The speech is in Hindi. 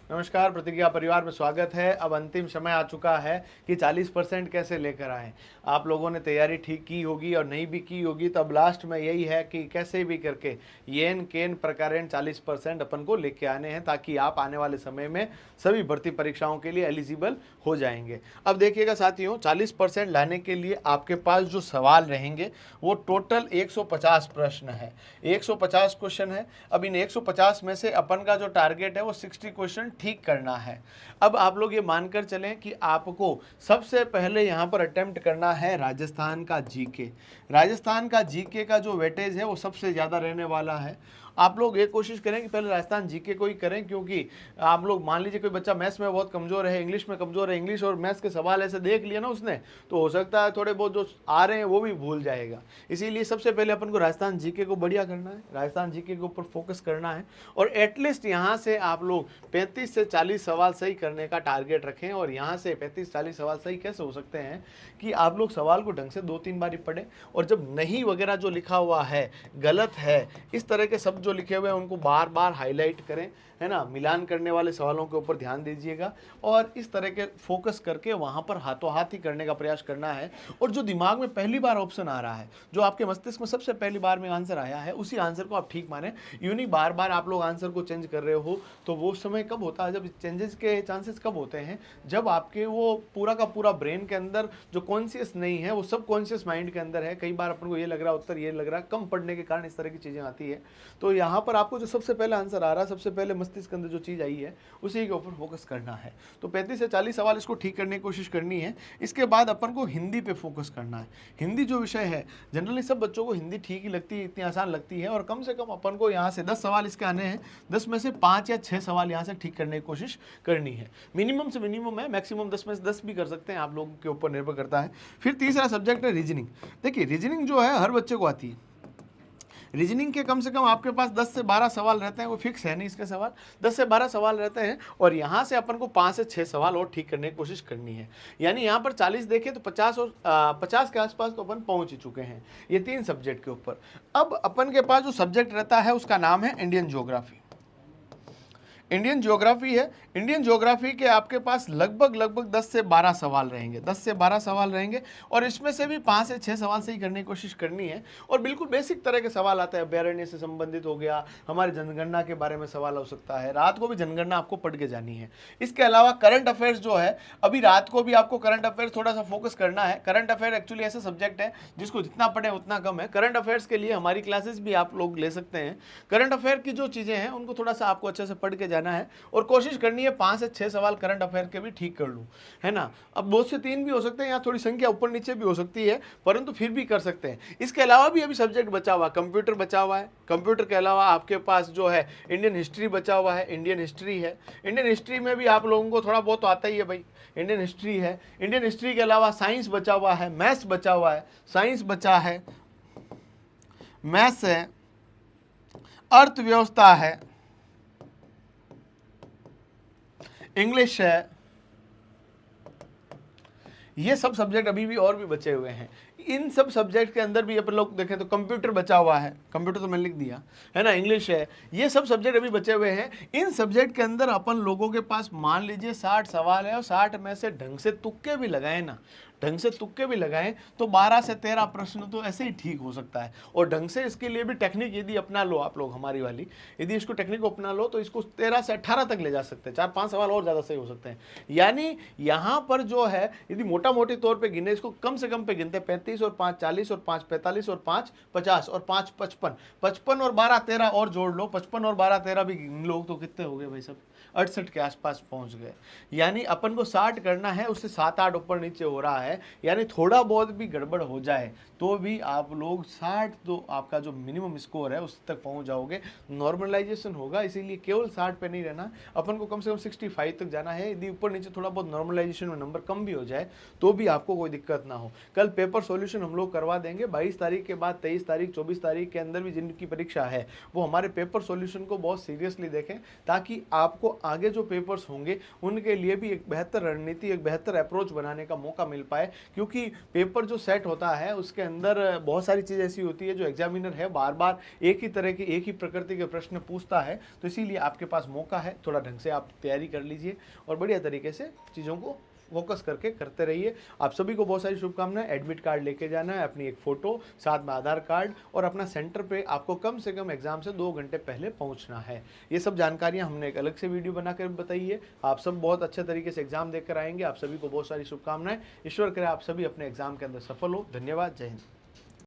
नमस्कार, प्रतिज्ञा परिवार में स्वागत है। अब अंतिम समय आ चुका है कि 40% कैसे लेकर आएँ। आप लोगों ने तैयारी ठीक की होगी और नहीं भी की होगी, तो अब लास्ट में यही है कि कैसे भी करके येन केन प्रकारेण 40% अपन को लेके आने हैं, ताकि आप आने वाले समय में सभी भर्ती परीक्षाओं के लिए एलिजिबल हो जाएंगे। अब देखिएगा साथियों, 40% लाने के लिए आपके पास जो सवाल रहेंगे वो टोटल 150 प्रश्न है। 150 क्वेश्चन है। अब इन 150 में से अपन का जो टारगेट है वो 60 क्वेश्चन ठीक करना है। अब आप लोग ये मानकर चलें कि आपको सबसे पहले यहाँ पर अटेम्प्ट करना है राजस्थान का जीके। राजस्थान का जीके का जो वेटेज है वो सबसे ज़्यादा रहने वाला है। आप लोग ये कोशिश करें कि पहले राजस्थान जीके को ही करें, क्योंकि आप लोग मान लीजिए कोई बच्चा मैथ्स में बहुत कमज़ोर है, इंग्लिश में कमज़ोर है, इंग्लिश और मैथ्स के सवाल ऐसे देख लिए ना उसने, तो हो सकता है थोड़े बहुत जो आ रहे हैं वो भी भूल जाएगा। इसीलिए सबसे पहले अपन को राजस्थान जीके को बढ़िया करना है, राजस्थान जीके के ऊपर फोकस करना है। और एटलीस्ट यहाँ से आप लोग 35 से 40 सवाल सही करने का टारगेट रखें। और यहाँ से 35-40 सवाल सही कैसे हो सकते हैं कि आप लोग सवाल को ढंग से 2-3 बार पढ़ें, और जब नहीं वगैरह जो लिखा हुआ है गलत है, इस तरह के शब्द जो लिखे हुए हैं उनको बार बार हाईलाइट करें, है ना। मिलान करने वाले सवालों के ऊपर ध्यान दीजिएगा और इस तरह के फोकस करके वहाँ पर हाथों हाथ ही करने का प्रयास करना है। और जो दिमाग में पहली बार ऑप्शन आ रहा है, जो आपके मस्तिष्क में सबसे पहली बार में आंसर आया है, उसी आंसर को आप ठीक माने। यूँ नहीं बार बार आप लोग आंसर को चेंज कर रहे हो, तो वो समय कब होता है, जब चेंजेस के चांसेस कब होते हैं, जब आपके वो पूरा का पूरा ब्रेन के अंदर जो कॉन्शियस नहीं है वो सब कॉन्शियस माइंड के अंदर है। कई बार अपन को ये लग रहा है उत्तर ये लग रहा है, कम पढ़ने के कारण इस तरह की चीज़ें आती है। तो यहाँ पर आपको जो सबसे पहले आंसर आ रहा है, सबसे पहले मस्तिष्क के अंदर जो चीज़ आई है उसी के ऊपर फोकस करना है। तो 35 से 40 सवाल इसको ठीक करने की कोशिश करनी है। इसके बाद अपन को हिंदी पे फोकस करना है। हिंदी जो विषय है, जनरली सब बच्चों को हिंदी ठीक ही लगती है, इतनी आसान लगती है, और कम से कम अपन को यहाँ से 10 सवाल इसके आने हैं। 10 में से 5 या 6 सवाल यहाँ से ठीक करने की कोशिश करनी है। मिनिमम से मिनिमम है, मैक्सिमम 10 में से 10 भी कर सकते हैं, आप लोगों के ऊपर निर्भर करता है। फिर तीसरा सब्जेक्ट है रीजनिंग। देखिए रीजनिंग जो है हर बच्चे को आती है। रीजनिंग के कम से कम आपके पास 10 से 12 सवाल रहते हैं, वो फिक्स है नहीं इसके सवाल, 10 से 12 सवाल रहते हैं। और यहाँ से अपन को 5 से 6 सवाल और ठीक करने की कोशिश करनी है। यानी यहाँ पर 40 देखें तो 50 और 50 के आसपास तो अपन पहुँच ही चुके हैं ये 3 सब्जेक्ट के ऊपर। अब अपन के पास जो सब्जेक्ट रहता है उसका नाम है इंडियन ज्योग्राफी। इंडियन ज्योग्राफी है। इंडियन ज्योग्राफी के आपके पास लगभग 10 से 12 सवाल रहेंगे, 10 से 12 सवाल रहेंगे, और इसमें से भी 5 से 6 सवाल सही करने की कोशिश करनी है। और बिल्कुल बेसिक तरह के सवाल आते हैं, अभ्यारण्य से संबंधित हो गया, हमारी जनगणना के बारे में सवाल हो सकता है। रात को भी जनगणना आपको पढ़ के जानी है। इसके अलावा करंट अफेयर्स जो है, अभी रात को भी आपको करंट अफेयर्स थोड़ा सा फोकस करना है। करंट अफेयर एक्चुअली ऐसा सब्जेक्ट है जिसको जितना पढ़े उतना कम है। करंट अफेयर्स के लिए हमारी क्लासेस भी आप लोग ले सकते हैं। करंट अफेयर की जो चीज़ें हैं उनको थोड़ा सा आपको अच्छे से पढ़ के जाना है, और कोशिश करनी है 5 से 6 सवाल करंट अफेयर के भी ठीक कर लूँ, है ना। अब 2 से 3 भी हो सकते हैं, या थोड़ी संख्या ऊपर नीचे भी हो सकती है, परंतु फिर भी कर सकते हैं। इसके अलावा भी अभी सब्जेक्ट बचा हुआ, कंप्यूटर बचा हुआ है। कंप्यूटर के अलावा आपके पास जो है इंडियन हिस्ट्री बचा हुआ है, इंडियन हिस्ट्री है। इंडियन हिस्ट्री में भी आप लोगों को थोड़ा बहुत तो आता ही है भाई, इंडियन हिस्ट्री है। इंडियन हिस्ट्री के अलावा साइंस बचा हुआ है, मैथ्स बचा हुआ है, साइंस बचा है, मैथ्स है, अर्थव्यवस्था है, इंग्लिश है। ये सब सब्जेक्ट अभी भी और भी बचे हुए हैं। इन सब सब्जेक्ट के अंदर भी अपन लोग देखें तो कंप्यूटर बचा हुआ है, कंप्यूटर तो मैंने लिख दिया, है ना, इंग्लिश है। ये सब सब्जेक्ट अभी बचे हुए हैं। इन सब्जेक्ट के अंदर अपन लोगों के पास मान लीजिए 60 सवाल है, और 60 में से ढंग से तुक्के भी लगाए ना, ढंग से तुक्के भी लगाएं, तो 12 से 13 प्रश्न तो ऐसे ही ठीक हो सकता है। और ढंग से इसके लिए भी टेक्निक यदि अपना लो आप लोग, हमारी वाली यदि इसको टेक्निक को अपना लो, तो इसको 13 से 18 तक ले जा सकते हैं। 4-5 सवाल और ज़्यादा सही हो सकते हैं। यानी यहाँ पर जो है यदि मोटा मोटी तौर पर गिने, इसको कम से कम पे गिनते हैं, 35 और 5 40 और 5 45 और 5 50 और 5 55, 55 और 12 13 और जोड़ लो, 55 और 12 13 भी गिन लो, तो कितने हो गए भाई सब, 68 के आसपास पहुंच गए। यानी अपन को 60 करना है, उससे 7-8 ऊपर नीचे हो रहा है। यानी थोड़ा बहुत भी गड़बड़ हो जाए तो भी आप लोग 60, तो आपका जो मिनिमम स्कोर है उस तक पहुंच जाओगे। नॉर्मलाइजेशन होगा, इसीलिए केवल 60 पे नहीं रहना, अपन को कम से कम 65 तक जाना है। यदि ऊपर नीचे थोड़ा बहुत नॉर्मलाइजेशन में नंबर कम भी हो जाए तो भी आपको कोई दिक्कत ना हो। कल पेपर सॉल्यूशन हम लोग करवा देंगे 22 तारीख के बाद, 23 तारीख 24 तारीख के अंदर भी जिनकी परीक्षा है वो हमारे पेपर सॉल्यूशन को बहुत सीरियसली देखें, ताकि आपको आगे जो पेपर्स होंगे उनके लिए भी एक बेहतर रणनीति, एक बेहतर अप्रोच बनाने का मौका मिल पाए। पाए, क्योंकि पेपर जो सेट होता है उसके अंदर बहुत सारी चीज़ ऐसी होती है जो एग्जामिनर है बार बार एक ही तरह के एक ही प्रकृति के प्रश्न पूछता है। तो इसीलिए आपके पास मौका है, थोड़ा ढंग से आप तैयारी कर लीजिए और बढ़िया तरीके से चीज़ों को फोकस करके करते रहिए। आप सभी को बहुत सारी शुभकामनाएं। एडमिट कार्ड लेके जाना है, अपनी एक फ़ोटो, साथ में आधार कार्ड, और अपना सेंटर पे आपको कम से कम एग्ज़ाम से 2 घंटे पहले पहुंचना है। ये सब जानकारियां हमने एक अलग से वीडियो बनाकर बताई है। आप सब बहुत अच्छे तरीके से एग्ज़ाम देकर आएंगे। आप सभी को बहुत सारी शुभकामनाएं। ईश्वर करे आप सभी अपने एग्ज़ाम के अंदर सफल हो। धन्यवाद। जय हिंद।